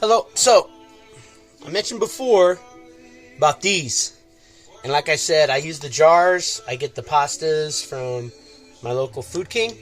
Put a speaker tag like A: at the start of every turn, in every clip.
A: Hello. So, I mentioned before about these. And like I said, I use the jars. I get the pastas from my local Food King.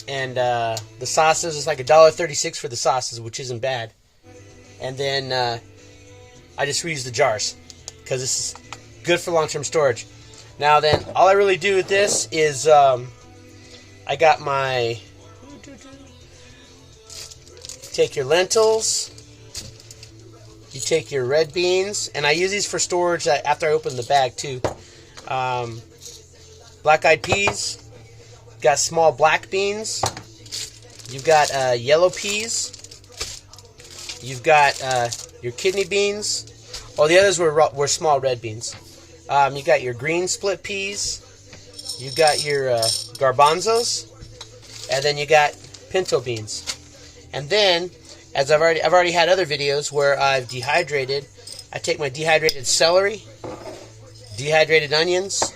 A: And the sauces is like $1.36 for the sauces, which isn't bad. And then I just reuse the jars because this is good for long-term storage. Now then, all I really do with this is I got my... Take your lentils, you take your red beans, and I use these for storage after I open the bag too. Black-eyed peas, got small black beans, you've got yellow peas, you've got your kidney beans. Oh, the others were small red beans. You got your green split peas, you got your garbanzos, and then you got pinto beans. And then, as I've already had other videos where I've dehydrated, I take my dehydrated celery, dehydrated onions,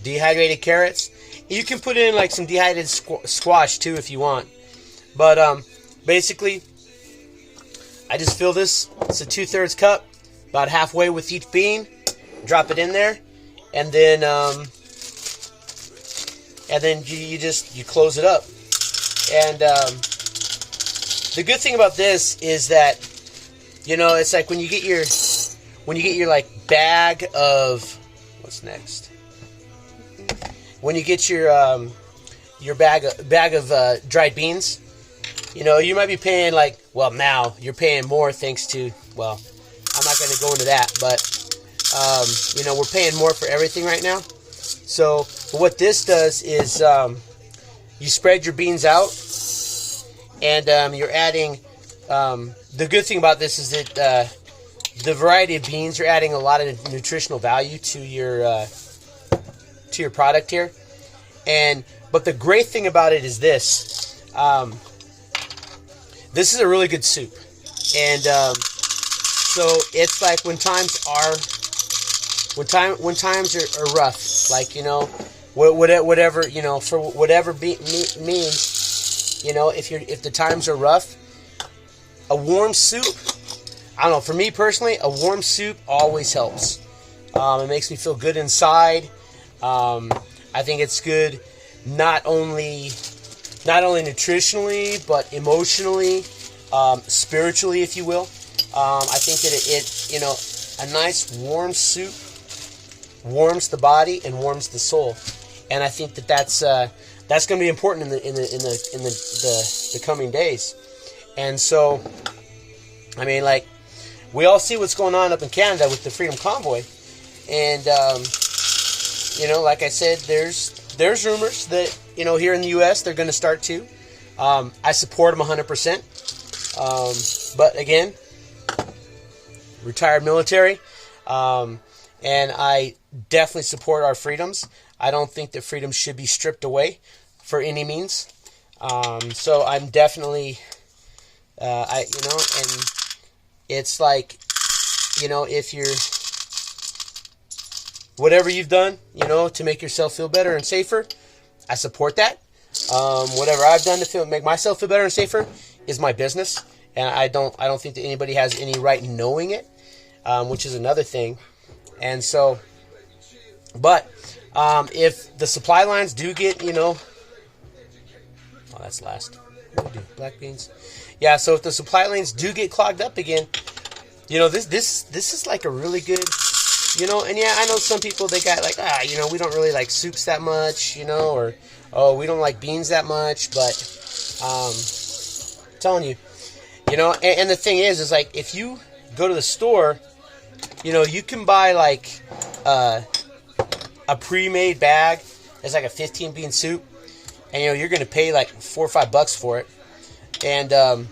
A: dehydrated carrots. You can put in like some dehydrated squash too if you want. But basically, I just fill this. It's a 2/3 cup, about halfway with each bean. Drop it in there, and then you close it up. And the good thing about this is that, you know, it's like when you get your like bag of, what's next? When you get your bag of dried beans, you know, you might be paying like, well, now you're paying more thanks to, well, I'm not going to go into that, but you know, we're paying more for everything right now. So what this does is you spread your beans out. And you're adding, the good thing about this is that the variety of beans, you're adding a lot of nutritional value to your product here. But the great thing about it is this. This is a really good soup. And so it's like when times are rough, like, you know, whatever, you know, for whatever means. You know, if the times are rough, a warm soup, I don't know, for me personally, a warm soup always helps. It makes me feel good inside. I think it's good not only nutritionally, but emotionally, spiritually, if you will. I think that it, you know, a nice warm soup warms the body and warms the soul. And I think that that's going to be important in the coming days. And so, I mean, like, we all see what's going on up in Canada with the Freedom Convoy, and you know, like I said, there's rumors that, you know, here in the U.S. they're going to start too. I support them 100%. But again, retired military, and I definitely support our freedoms. I don't think that freedom should be stripped away for any means. So I'm definitely, you know, and it's like, you know, if you're, whatever you've done, you know, to make yourself feel better and safer, I support that. Whatever I've done to make myself feel better and safer is my business, and I don't think that anybody has any right knowing it, which is another thing. And so, but if the supply lines do get, you know, oh, that's last. What do we do? Black beans. Yeah. So if the supply lanes do get clogged up again, you know, this is like a really good, you know. And yeah, I know some people, they got like, you know, we don't really like soups that much, you know, or oh, we don't like beans that much. But I'm telling you, you know, and the thing is like, if you go to the store, you know, you can buy like a pre-made bag. It's like a 15 bean soup, and, you know, you're going to pay like $4 or $5 for it. And the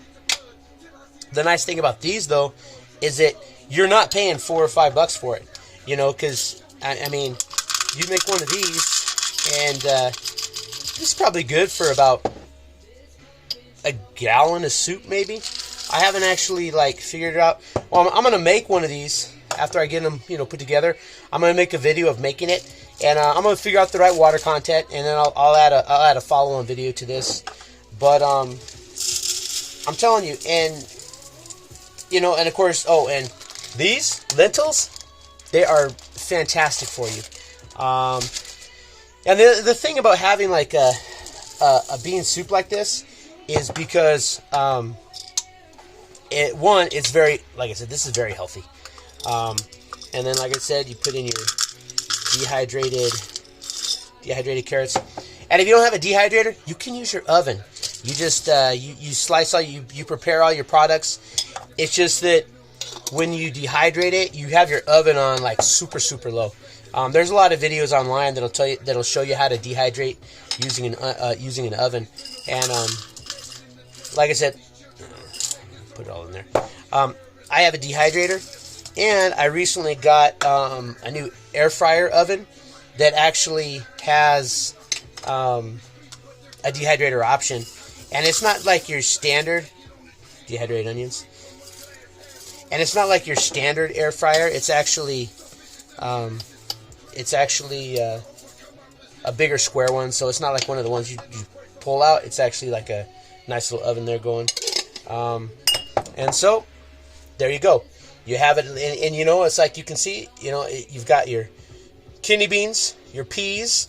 A: nice thing about these, though, is that you're not paying $4 or $5 for it. You know, because I mean, you make one of these, and this is probably good for about a gallon of soup, maybe. I haven't actually like figured it out. Well, I'm gonna make one of these after I get them, you know, put together. I'm gonna make a video of making it, and I'm gonna figure out the right water content, and then I'll add a follow-on video to this. But I'm telling you, and you know, and of course, oh, and these lentils, they are fantastic for you. And the thing about having like a bean soup like this is because it's very, like I said, this is very healthy. And then, like I said, you put in your dehydrated carrots. And if you don't have a dehydrator, you can use your oven. You just you slice all, you prepare all your products. It's just that when you dehydrate it, you have your oven on like super low. There's a lot of videos online that'll show you how to dehydrate using an oven. And like I said, put it all in there. I have a dehydrator, and I recently got a new air fryer oven that actually has a dehydrator option, and it's not like your standard dehydrated onions. And it's not like your standard air fryer. It's actually a bigger square one, so it's not like one of the ones you pull out. It's actually like a nice little oven there going. And so there you go. You have it, and you know, it's like you can see, you know, you've got your kidney beans, your peas.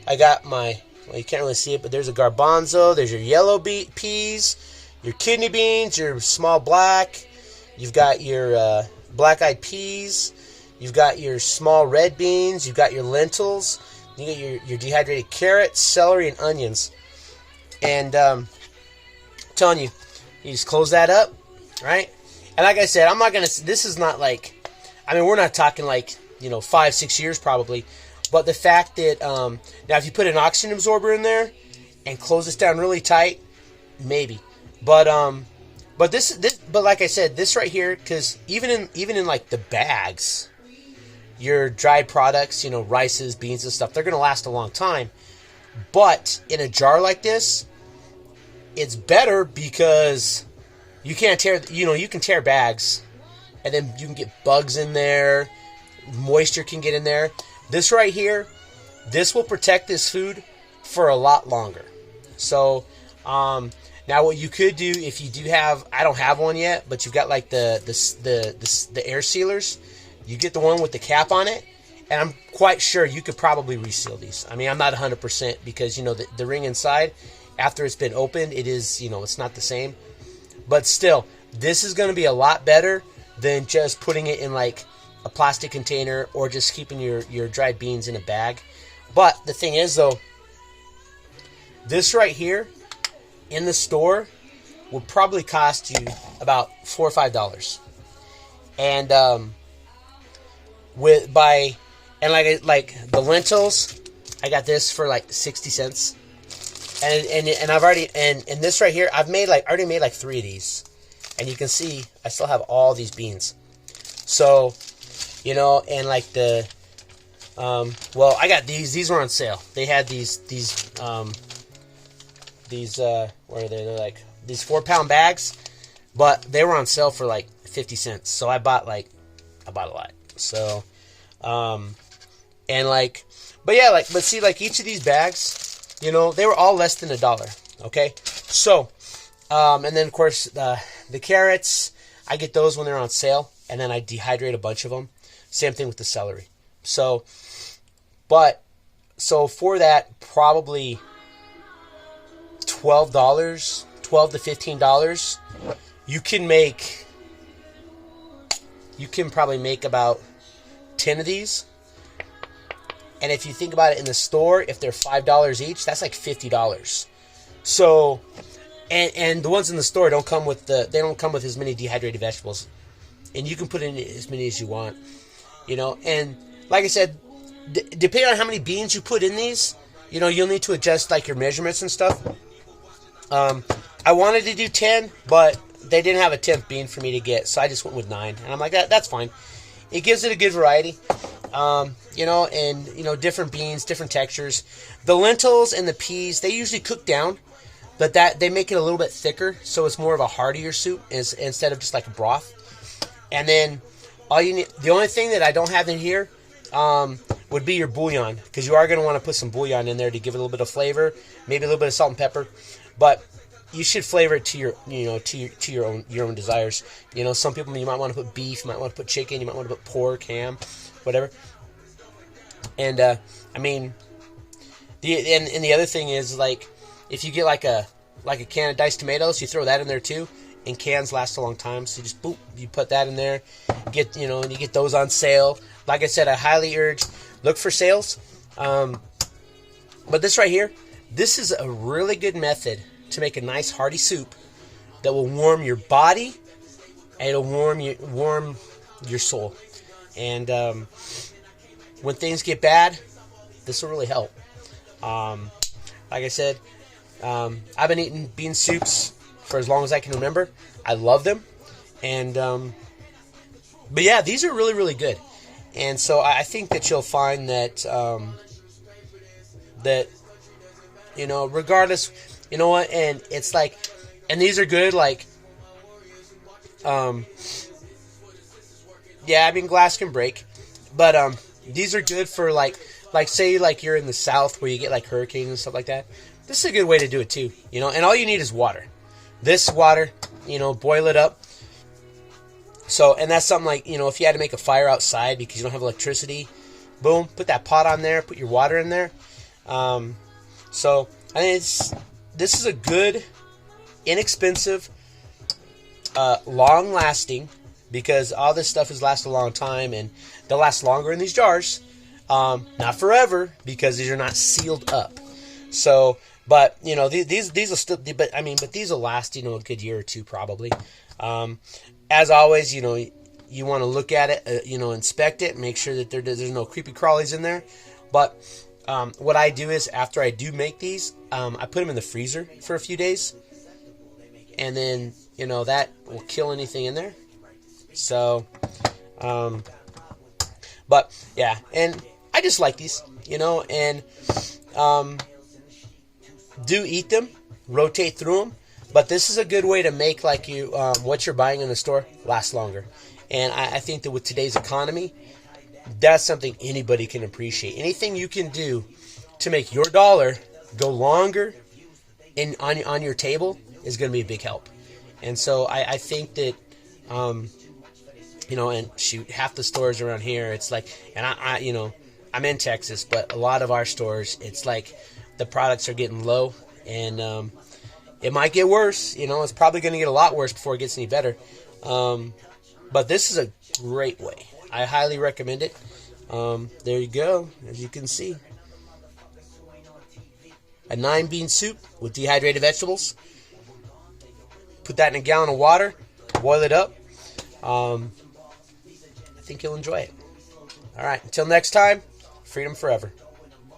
A: I got my, well, you can't really see it, but there's a garbanzo. There's your yellow peas, your kidney beans, your small black. You've got your black-eyed peas. You've got your small red beans. You've got your lentils. You got your dehydrated carrots, celery, and onions. And I'm telling you, you just close that up, right? And like I said, I'm not going to, this is not like, I mean, we're not talking like, you know, 5-6 years probably. But the fact that, now if you put an oxygen absorber in there and close this down really tight, maybe. But this, but like I said, this right here, because even in like the bags, your dried products, you know, rices, beans, and stuff, they're going to last a long time. But in a jar like this, it's better because you can't tear, you know, you can tear bags, and then you can get bugs in there, moisture can get in there. This right here, this will protect this food for a lot longer. So, now what you could do if you do have, I don't have one yet, but you've got like the air sealers. You get the one with the cap on it, and I'm quite sure you could probably reseal these. I mean, I'm not 100% because, you know, the ring inside, after it's been opened, it is, you know, it's not the same. But still, this is going to be a lot better than just putting it in like a plastic container or just keeping your dried beans in a bag. But the thing is, though, this right here in the store will probably cost you about $4 or $5. And like the lentils, I got this for like 60 cents. And I've already, and this right here, I already made like 3 of these. And you can see I still have all these beans. So, you know, and like the, well, I got these were on sale. They had these what are they? They're like these 4-pound bags, but they were on sale for like 50 cents. So I bought a lot. So, and like, but yeah, like, but see, like each of these bags, you know, they were all less than $1. Okay. So, and then of course, the carrots, I get those when they're on sale, and then I dehydrate a bunch of them. Same thing with the celery. So, so for that, probably $12 to $15, you can probably make about 10 of these. And if you think about it in the store, if they're $5 each, that's like $50. So, and the ones in the store don't come with as many dehydrated vegetables, and you can put in as many as you want, you know. And like I said, depending on how many beans you put in these, you know, you'll need to adjust like your measurements and stuff. I wanted to do 10, but they didn't have a 10th bean for me to get, so I just went with 9. And I'm like, that's fine. It gives it a good variety, you know, and, you know, different beans, different textures. The lentils and the peas, they usually cook down, but they make it a little bit thicker, so it's more of a heartier soup instead of just like a broth. And then the only thing that I don't have in here would be your bouillon, because you are going to want to put some bouillon in there to give it a little bit of flavor, maybe a little bit of salt and pepper. But you should flavor it to your, to your own desires. Some people, you might want to put beef, you might want to put chicken, you might want to put pork, ham, whatever. And I mean, the other thing is, like, if you get like a can of diced tomatoes, you throw that in there too. And cans last a long time, so you just boop, you put that in there. And you get those on sale. Like I said, I highly urge, look for sales. But this right here, this is a really good method to make a nice hearty soup that will warm your body and it'll warm your soul. And when things get bad, this will really help. Like I said, I've been eating bean soups for as long as I can remember. I love them. And but yeah, these are really, really good. And so I think that you'll find that regardless, you know what, and it's like, and these are good, like, yeah, I mean, glass can break, but these are good for like say like you're in the South where you get like hurricanes and stuff like that. This is a good way to do it too, and all you need is water. This water, boil it up. So, and that's something like, if you had to make a fire outside because you don't have electricity, boom, put that pot on there, put your water in there. So, I think this is a good, inexpensive, long-lasting, because all this stuff has lasted a long time, and they'll last longer in these jars. Not forever, because these are not sealed up. So, but, these will still, but these will last, a good year or two probably. As always, you want to look at it, inspect it, make sure that there's no creepy crawlies in there. But what I do is, after I do make these, I put them in the freezer for a few days. And then, that will kill anything in there. So, but, yeah, and I just like these, and do eat them, rotate through them. But this is a good way to make like what you're buying in the store last longer. And I think that with today's economy, that's something anybody can appreciate. Anything you can do to make your dollar go longer on your table is going to be a big help. And so I think that, and shoot, half the stores around here, it's like, and I'm in Texas, but a lot of our stores, it's like the products are getting low, and it might get worse. It's probably going to get a lot worse before it gets any better. But this is a great way. I highly recommend it. There you go, as you can see. A 9-bean soup with dehydrated vegetables. Put that in a gallon of water. Boil it up. I think you'll enjoy it. All right, until next time, freedom forever.